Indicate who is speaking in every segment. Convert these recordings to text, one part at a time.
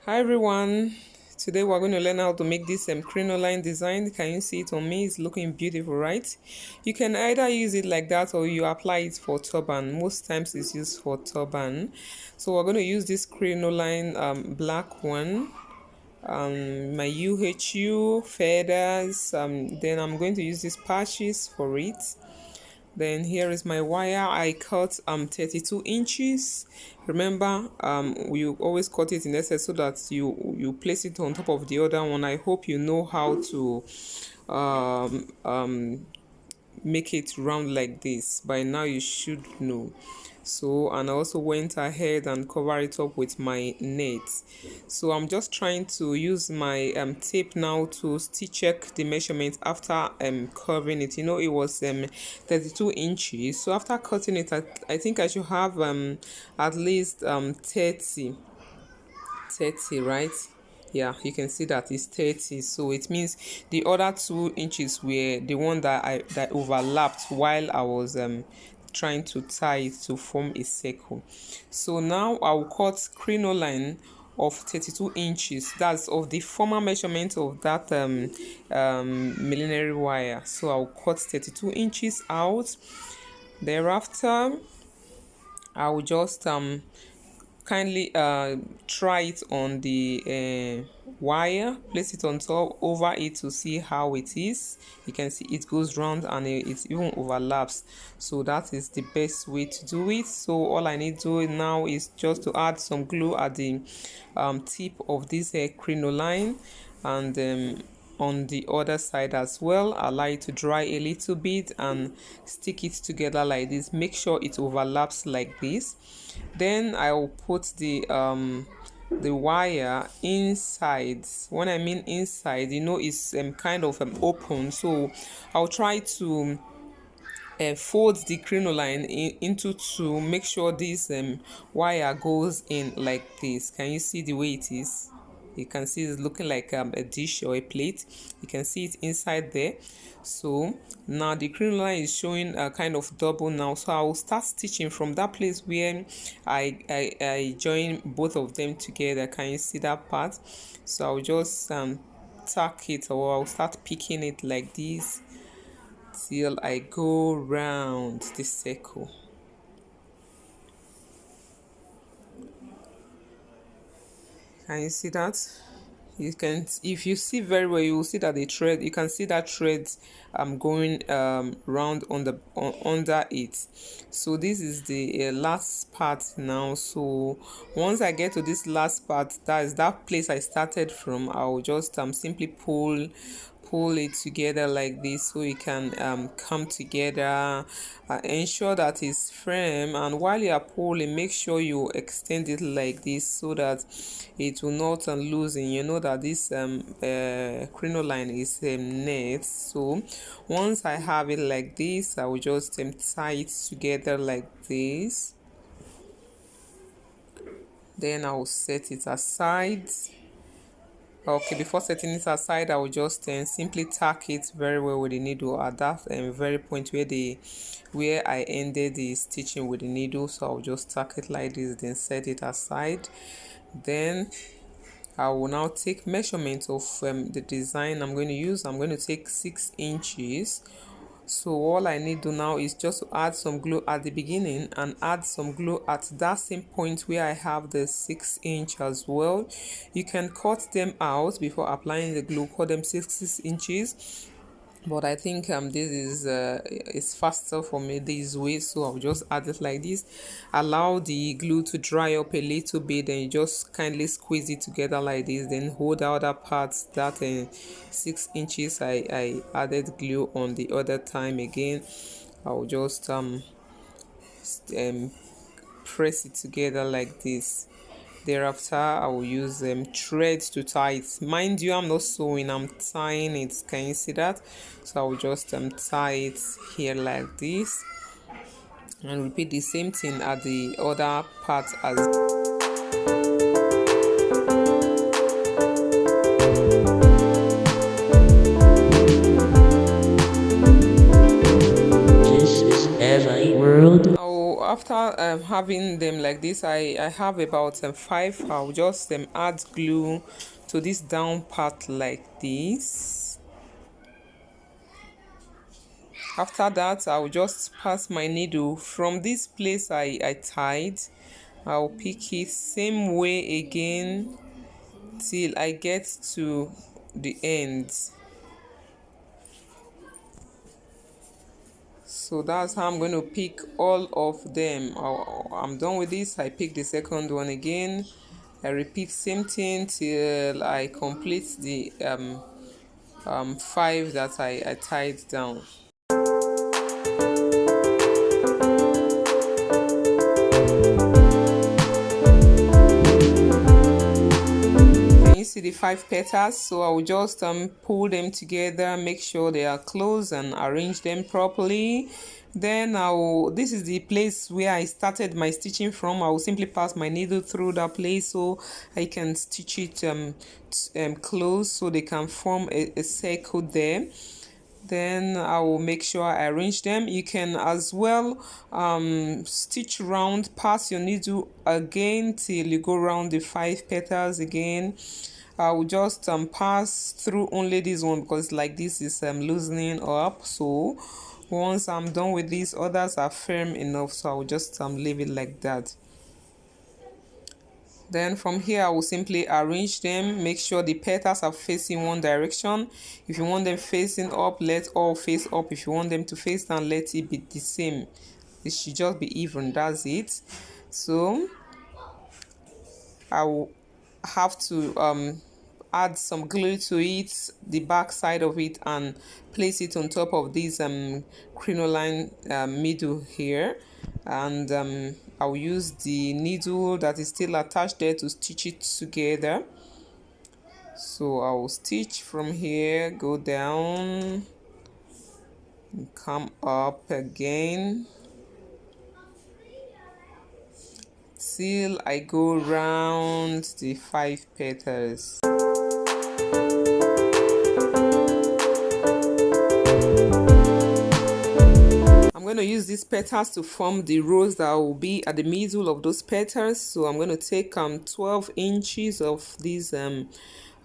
Speaker 1: Hi everyone, today we're going to learn how to make this crinoline design. Can you see it on me? It's looking beautiful, right? You can either use it like that or you apply it for turban. Most times it's used for turban. So we're going to use this crinoline black one, my UHU feathers. Then I'm going to use these patches for it. Then here is my wire. I cut 32 inches. Remember, you always cut it in excess so that you place it on top of the other one. I hope you know how to make it round like this. By now you should know. So, and I also went ahead and cover it up with my net. So I'm just trying to use my tape now to still check the measurement after curving it. You know, it was 32 inches. So after cutting it, I think I should have at least 30, right? Yeah, you can see that it's 30, so it means the other 2 inches were the one that overlapped while I was trying to tie it to form a circle. So now I'll cut crinoline of 32 inches. That's of the former measurement of that millinery wire. So I'll cut 32 inches out. Thereafter I will just kindly try it on the wire, place it on top over it to see how it is. You can see it goes round and it even overlaps, so that is the best way to do it. So all I need to do now is just to add some glue at the tip of this crinoline, and on the other side as well. Allow it to dry a little bit and stick it together like this. Make sure it overlaps like this. Then I will put the wire inside. When I mean inside, you know, it's kind of open, so I'll try to fold the crinoline into two. Make sure this wire goes in like this. Can you see the way it is? You can see it's looking like a dish or a plate. You can see it inside there. So now the crinoline is showing a kind of double now, so I will start stitching from that place where I join both of them together. Can you see that part? So I'll just tack it, or I'll start picking it like this till I go round the circle. Can you see that? You can, if you see very well, you will see that the thread, you can see that thread going round under it. So this is the last part now. So once I get to this last part, that is that place I started from, I'll just simply pull it together like this, so it can come together. Ensure that it's firm, and while you are pulling, make sure you extend it like this so that it will not loosen. You know that this crinoline is net. So once I have it like this, I will just tie it together like this. Then I will set it aside. Okay, before setting it aside, I will just simply tack it very well with the needle at that very point where I ended the stitching with the needle. So I'll just tack it like this, then set it aside. Then I will now take measurement of the design I'm going to use. I'm going to take 6 inches. So all I need to now is just to add some glue at the beginning and add some glue at that same point where I have the 6 inch as well. You can cut them out before applying the glue, cut them 6 inches. But I think this is it's faster for me this way, so I'll just add it like this. Allow the glue to dry up a little bit, then you just kindly squeeze it together like this. Then hold the other parts, that 6 inches I added glue on the other time again. I'll just press it together like this. Thereafter, I will use thread to tie it. Mind you, I'm not sewing, I'm tying it. Can you see that? So I will just tie it here like this, and repeat the same thing at the other part as
Speaker 2: This is Ahviworld.
Speaker 1: after having them like this, I have about 5. I'll just add glue to this down part like this. After that, I'll just pass my needle from this place I tied. I'll pick it same way again till I get to the end. So that's how I'm going to pick all of them. I'm done with this. I pick the second one again. I repeat same thing till I complete the 5 that I tied down. You see the 5 petals, so I will just pull them together, make sure they are close, and arrange them properly. Then this is the place where I started my stitching from. I will simply pass my needle through that place so I can stitch it close so they can form a circle there. Then I will make sure I arrange them. You can as well stitch round, pass your needle again till you go around the 5 petals again. I will just pass through only this one because like this is loosening up. So once I'm done with these, others are firm enough, so I will just leave it like that. Then from here I will simply arrange them, make sure the petals are facing one direction. If you want them facing up, let all face up. If you want them to face down, let it be the same. It should just be even, that's it. So I will have to add some glue to it, the back side of it, and place it on top of this crinoline middle here. And I'll use the needle that is still attached there to stitch it together. So I'll stitch from here, go down, and come up again till I go round the 5 petals. I'm going to use these petals to form the rows that will be at the middle of those petals. So I'm going to take 12 inches of these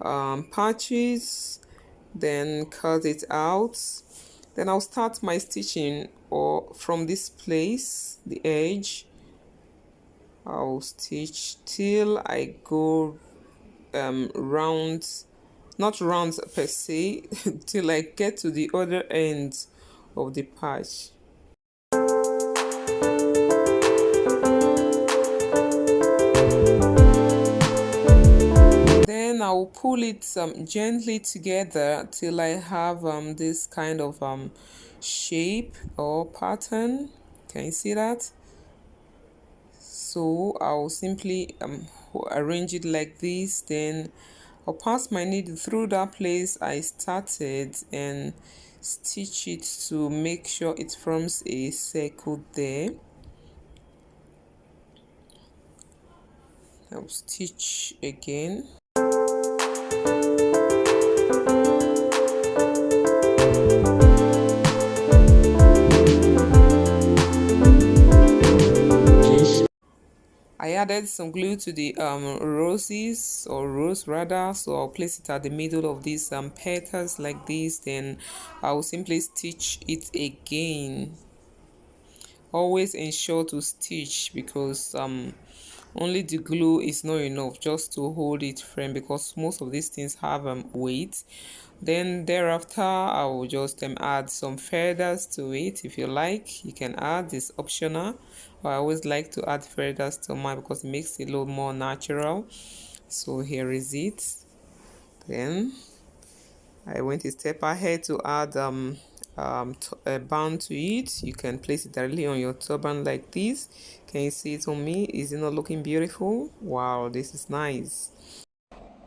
Speaker 1: patches, then cut it out. Then I'll start my stitching from this place, the edge. I'll stitch till I go round, not round per se, till I get to the other end of the patch. Then I will pull it gently together till I have this kind of shape or pattern. Can you see that? So I'll simply arrange it like this. Then I'll pass my needle through that place I started and stitch it to make sure it forms a circle there. I'll stitch again. I added some glue to the roses, or rose rather, so I'll place it at the middle of these petals like this. Then I will simply stitch it again. Always ensure to stitch because only the glue is not enough just to hold it firm, because most of these things have weight. Then thereafter I will just add some feathers to it. If you like, you can add, it's optional. I always like to add feathers to mine because it makes it a little more natural. So here is it. Then I went a step ahead to add a band to it. You can place it directly on your turban like this. Can you see it on me? Is it not looking beautiful? Wow, this is nice.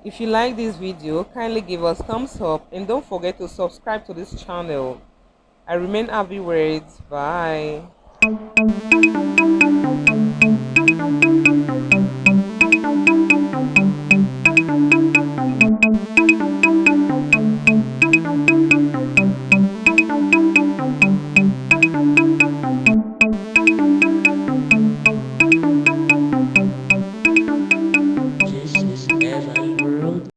Speaker 1: If you like this video, kindly give us thumbs up and don't forget to subscribe to this channel. I remain Ahviworld. Bye.